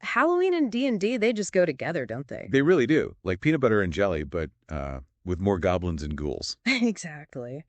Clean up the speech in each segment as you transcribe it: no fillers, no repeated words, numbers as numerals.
Halloween and D&D, they just go together, don't they? They really do. Like peanut butter and jelly, but with more goblins and ghouls. Exactly.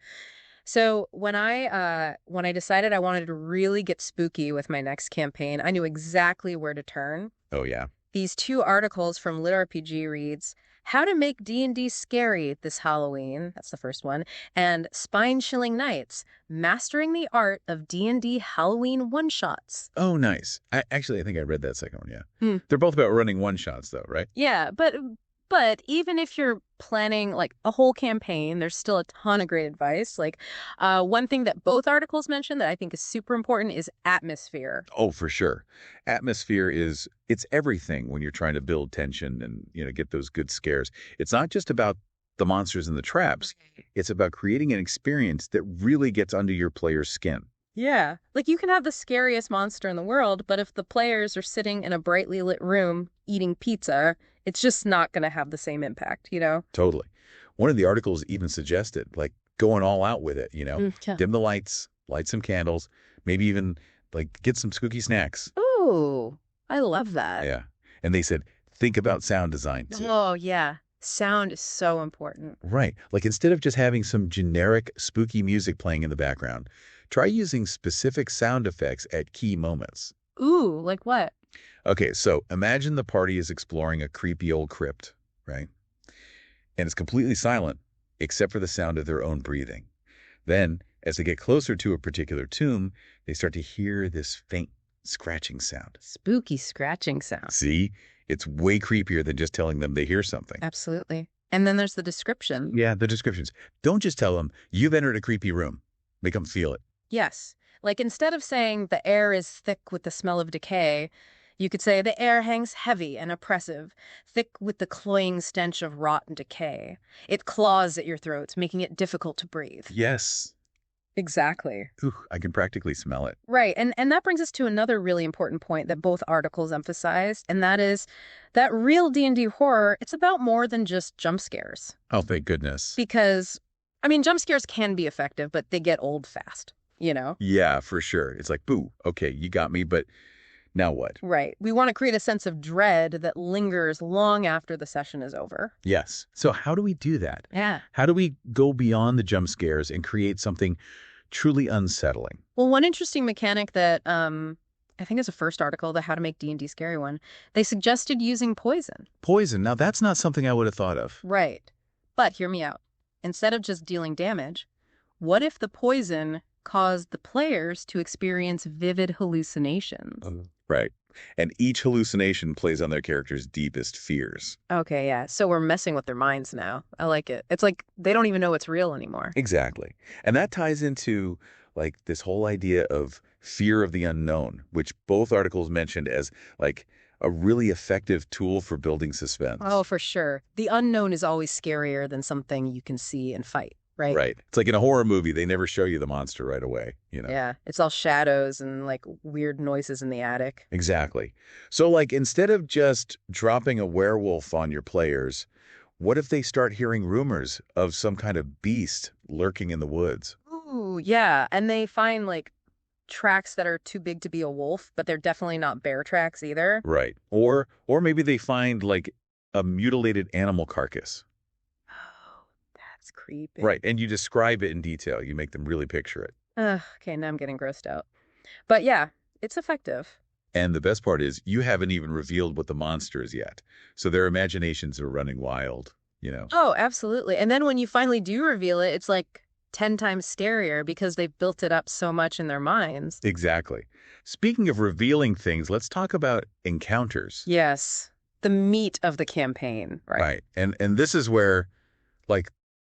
So when I decided I wanted to really get spooky with my next campaign, I knew exactly where to turn. Oh, yeah. These two articles from LitRPG reads, How to Make D&D Scary This Halloween, that's the first one, and Spine-Chilling Nights, Mastering the Art of D&D Halloween One-Shots. Oh, nice. I think I read that second one, yeah. Hmm. They're both about running one-shots, though, right? Yeah, but even if you're planning like a whole campaign, there's still a ton of great advice. Like one thing that both articles mention that I think is super important is atmosphere. Oh, for sure. Atmosphere it's everything when you're trying to build tension and, get those good scares. It's not just about the monsters and the traps. It's about creating an experience that really gets under your player's skin. Yeah. Like you can have the scariest monster in the world, but if the players are sitting in a brightly lit room eating pizza, it's just not going to have the same impact, Totally. One of the articles even suggested, like, going all out with it, Yeah. Dim the lights, light some candles, maybe even, like, get some spooky snacks. Ooh, I love that. Yeah. And they said, think about sound design, too. Oh, yeah. Sound is so important. Right. Like, instead of just having some generic spooky music playing in the background, try using specific sound effects at key moments. Ooh, like what? Okay, so imagine the party is exploring a creepy old crypt, right? And it's completely silent, except for the sound of their own breathing. Then, as they get closer to a particular tomb, they start to hear this faint scratching sound. Spooky scratching sound. See? It's way creepier than just telling them they hear something. Absolutely. And then there's the description. Yeah, the descriptions. Don't just tell them, you've entered a creepy room. Make them feel it. Yes. Like instead of saying the air is thick with the smell of decay, you could say the air hangs heavy and oppressive, thick with the cloying stench of rot and decay. It claws at your throats, making it difficult to breathe. Yes. Exactly. Ooh, I can practically smell it. Right. And that brings us to another really important point that both articles emphasized, and that is that real D&D horror, it's about more than just jump scares. Oh, thank goodness. Because, jump scares can be effective, but they get old fast, Yeah, for sure. It's like, boo, okay, you got me, but now what? Right. We want to create a sense of dread that lingers long after the session is over. Yes. So how do we do that? Yeah. How do we go beyond the jump scares and create something truly unsettling? Well, one interesting mechanic that I think is a first article, the How to Make D&D Scary one, they suggested using poison. Poison. Now, that's not something I would have thought of. Right. But hear me out. Instead of just dealing damage, what if the poison caused the players to experience vivid hallucinations? Right. And each hallucination plays on their character's deepest fears. Okay, yeah. So we're messing with their minds now. I like it. It's like they don't even know it's real anymore. Exactly. And that ties into like this whole idea of fear of the unknown, which both articles mentioned as like a really effective tool for building suspense. Oh, for sure. The unknown is always scarier than something you can see and fight, right? Right. It's like in a horror movie, they never show you the monster right away, Yeah, it's all shadows and like weird noises in the attic. Exactly. So like instead of just dropping a werewolf on your players, what if they start hearing rumors of some kind of beast lurking in the woods? Ooh, yeah. And they find like tracks that are too big to be a wolf, but they're definitely not bear tracks either. Right. Or maybe they find like a mutilated animal carcass. Oh, that's creepy. Right. And you describe it in detail. You make them really picture it. Okay, now I'm getting grossed out. But yeah, it's effective. And the best part is you haven't even revealed what the monster is yet. So their imaginations are running wild. Oh, absolutely. And then when you finally do reveal it, it's like 10 times scarier because they've built it up so much in their minds. Exactly. Speaking of revealing things, let's talk about encounters. Yes. The meat of the campaign, right? Right. And this is where, like,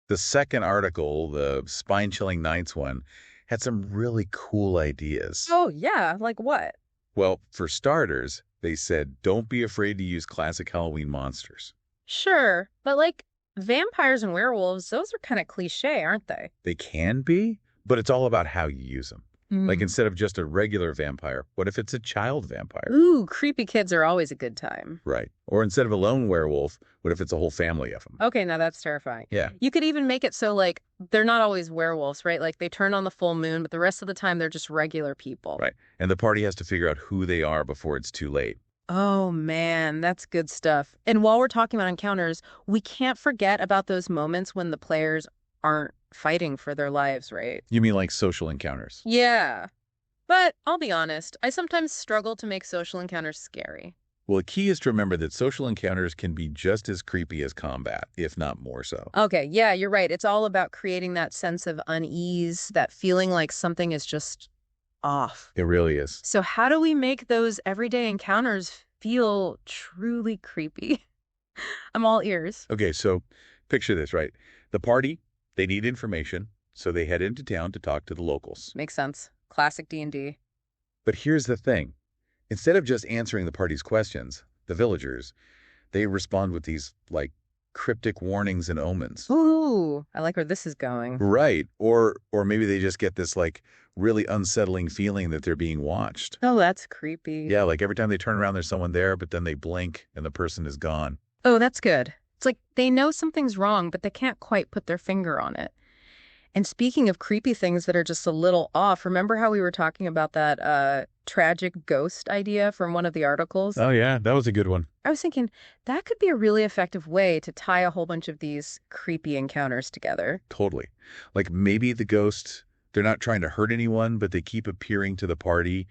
the second article, the Spine-Chilling Nights one, had some really cool ideas. Oh, yeah. Like what? Well, for starters, they said, don't be afraid to use classic Halloween monsters. Sure. But like vampires and werewolves, those are kind of cliche, aren't they? They can be, but it's all about how you use them. Like instead of just a regular vampire, what if it's a child vampire? Ooh, creepy kids are always a good time. Right. Or instead of a lone werewolf, what if it's a whole family of them? Okay, now that's terrifying. Yeah. You could even make it so like they're not always werewolves, right? Like they turn on the full moon, but the rest of the time they're just regular people. Right. And the party has to figure out who they are before it's too late. Oh man, that's good stuff. And while we're talking about encounters, we can't forget about those moments when the players aren't fighting for their lives, right? You mean like social encounters? Yeah. But I'll be honest, I sometimes struggle to make social encounters scary. Well, the key is to remember that social encounters can be just as creepy as combat, if not more so. Okay, yeah, you're right. It's all about creating that sense of unease, that feeling like something is just off. It really is. So how do we make those everyday encounters feel truly creepy? I'm all ears. Okay, so picture this, right? The party, they need information, so they head into town to talk to the locals. Makes sense. Classic D&D. But here's the thing. Instead of just answering the party's questions, the villagers, they respond with these, like, cryptic warnings and omens. Ooh, I like where this is going. Right. Or maybe they just get this, like, really unsettling feeling that they're being watched. Oh, that's creepy. Yeah, like every time they turn around, there's someone there, but then they blink and the person is gone. Oh, that's good. It's like they know something's wrong, but they can't quite put their finger on it. And speaking of creepy things that are just a little off, remember how we were talking about that tragic ghost idea from one of the articles? Oh, yeah, that was a good one. I was thinking that could be a really effective way to tie a whole bunch of these creepy encounters together. Totally. Like maybe the ghosts, they're not trying to hurt anyone, but they keep appearing to the party,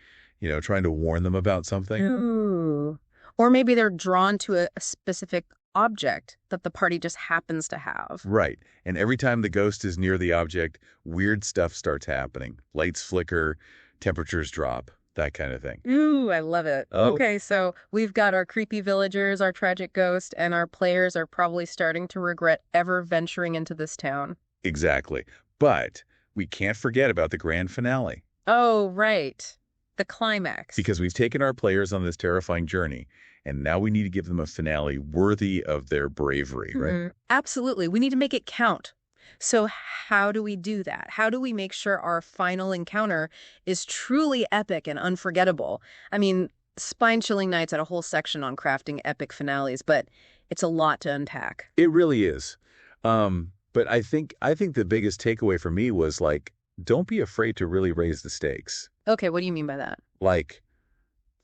trying to warn them about something. Ooh. Or maybe they're drawn to a specific object that the party just happens to have. Right. And every time the ghost is near the object, weird stuff starts happening. Lights flicker, temperatures drop, that kind of thing. Ooh, I love it. Oh. Okay, so we've got our creepy villagers, our tragic ghost, and our players are probably starting to regret ever venturing into this town. Exactly. But we can't forget about the grand finale. Oh, right. The climax. Because we've taken our players on this terrifying journey, and now we need to give them a finale worthy of their bravery, right? Absolutely. We need to make it count. So how do we do that? How do we make sure our final encounter is truly epic and unforgettable? I mean, Spine Chilling Nights had a whole section on crafting epic finales, but it's a lot to unpack. It really is. But I think the biggest takeaway for me was like, don't be afraid to really raise the stakes. Okay, what do you mean by that? Like,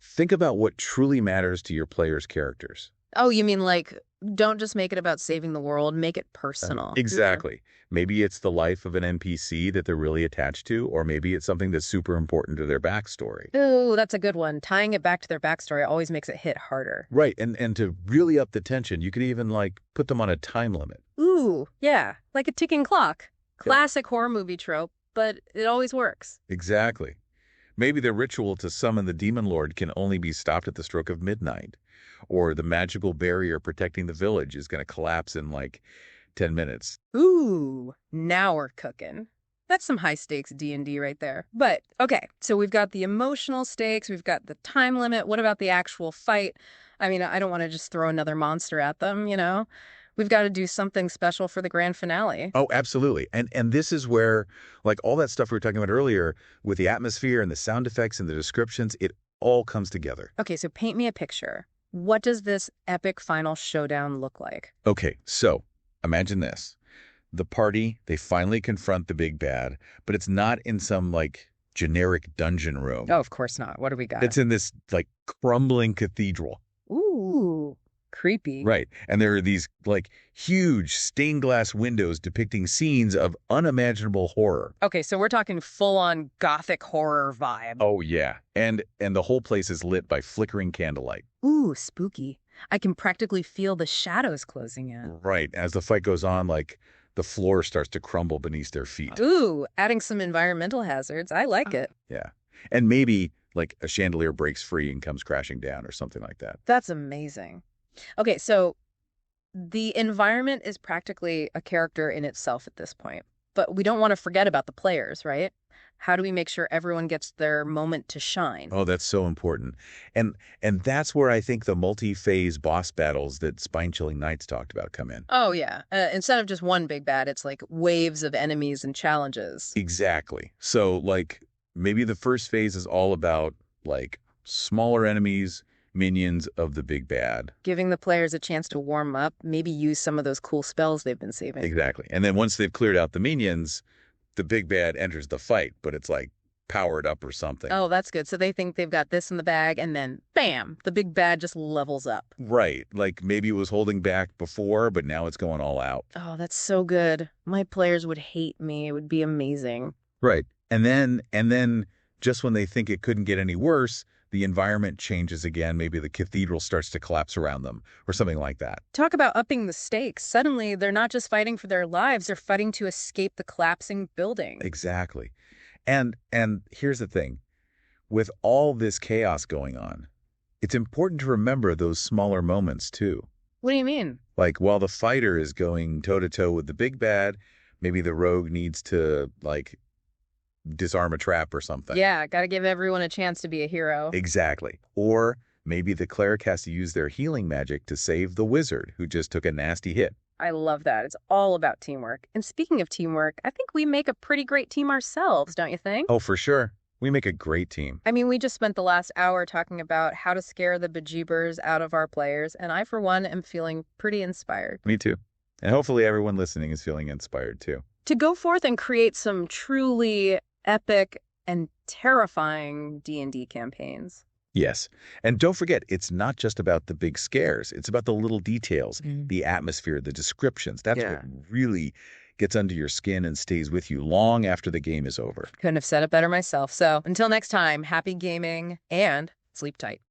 think about what truly matters to your players' characters. Oh, you mean like, don't just make it about saving the world, make it personal. Exactly. Maybe it's the life of an NPC that they're really attached to, or maybe it's something that's super important to their backstory. Oh, that's a good one. Tying it back to their backstory always makes it hit harder. Right. And to really up the tension, you could even like put them on a time limit. Ooh, yeah, like a ticking clock. Classic horror movie trope, but it always works. Exactly. Maybe the ritual to summon the demon lord can only be stopped at the stroke of midnight. Or the magical barrier protecting the village is going to collapse in like 10 minutes. Ooh, now we're cooking. That's some high stakes D&D right there. But okay, so we've got the emotional stakes, we've got the time limit. What about the actual fight? I mean, I don't want to just throw another monster at them, you know? We've got to do something special for the grand finale. Oh, absolutely. And this is where, like all that stuff we were talking about earlier, with the atmosphere and the sound effects and the descriptions, it all comes together. Okay, so paint me a picture. What does this epic final showdown look like? Okay, so imagine this. The party, they finally confront the big bad, but it's not in some like generic dungeon room. Oh, of course not. What do we got? It's in this like crumbling cathedral. Ooh, creepy. Right. And there are these like huge stained glass windows depicting scenes of unimaginable horror. Okay, so we're talking full-on gothic horror vibe. Oh, yeah. And the whole place is lit by flickering candlelight. Ooh, spooky. I can practically feel the shadows closing in. Right. As the fight goes on, like the floor starts to crumble beneath their feet. Ooh, adding some environmental hazards. I like it. Yeah. And maybe like a chandelier breaks free and comes crashing down or something like that. That's amazing. Okay, so the environment is practically a character in itself at this point. But we don't want to forget about the players, right? How do we make sure everyone gets their moment to shine? Oh, that's so important. And that's where I think the multi-phase boss battles that Spine Chilling Nights talked about come in. Oh, yeah. Instead of just one big bad, it's like waves of enemies and challenges. Exactly. So, like, maybe the first phase is all about, like, smaller enemies, minions of the big bad. Giving the players a chance to warm up, maybe use some of those cool spells they've been saving. Exactly. And then once they've cleared out the minions, the big bad enters the fight, but it's like powered up or something. Oh, that's good. So they think they've got this in the bag, and then, bam, the big bad just levels up. Right. Like maybe it was holding back before, but now it's going all out. Oh, that's so good. My players would hate me. It would be amazing. Right. And then just when they think it couldn't get any worse, the environment changes again. Maybe the cathedral starts to collapse around them or something like that. Talk about upping the stakes. Suddenly, they're not just fighting for their lives, they're fighting to escape the collapsing building. Exactly. And here's the thing. With all this chaos going on, it's important to remember those smaller moments too. What do you mean? Like while the fighter is going toe-to-toe with the big bad, maybe the rogue needs to disarm a trap or something. Yeah, gotta give everyone a chance to be a hero. Exactly. Or maybe the cleric has to use their healing magic to save the wizard who just took a nasty hit. I love that. It's all about teamwork. And speaking of teamwork, I think we make a pretty great team ourselves, don't you think? Oh, for sure. We make a great team. I mean, we just spent the last hour talking about how to scare the bejeebers out of our players, and I, for one, am feeling pretty inspired. Me too. And hopefully everyone listening is feeling inspired too. To go forth and create some truly epic and terrifying D&D campaigns. Yes. And don't forget, it's not just about the big scares. It's about the little details, the atmosphere, the descriptions. That's what really gets under your skin and stays with you long after the game is over. Couldn't have said it better myself. So until next time, happy gaming and sleep tight.